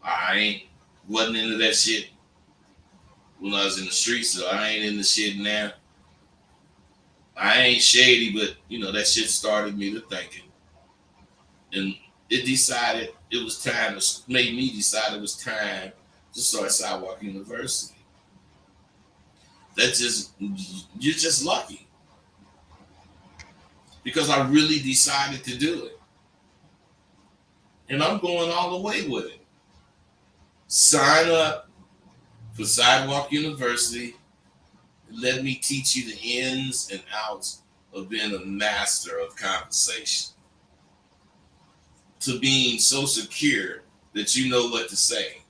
I wasn't into that shit when I was in the streets, so I ain't in the shit now. I ain't shady, but, you know, that shit started me to thinking. And it made me decide it was time to start Sidewalk University. You're just lucky. Because I really decided to do it. And I'm going all the way with it. Sign up for Sidewalk University. Let me teach you the ins and outs of being a master of conversation. To being so secure that you know what to say.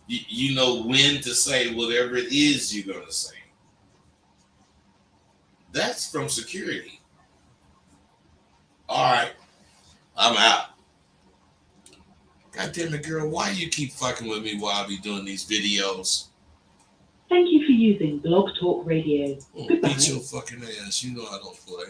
You know when to say whatever it is you're going to say. That's from security. All right, I'm out. God damn it, girl, why you keep fucking with me while I be doing these videos? Thank you for using Blog Talk Radio. Oh, Goodbye. beat your fucking ass. You know I don't play.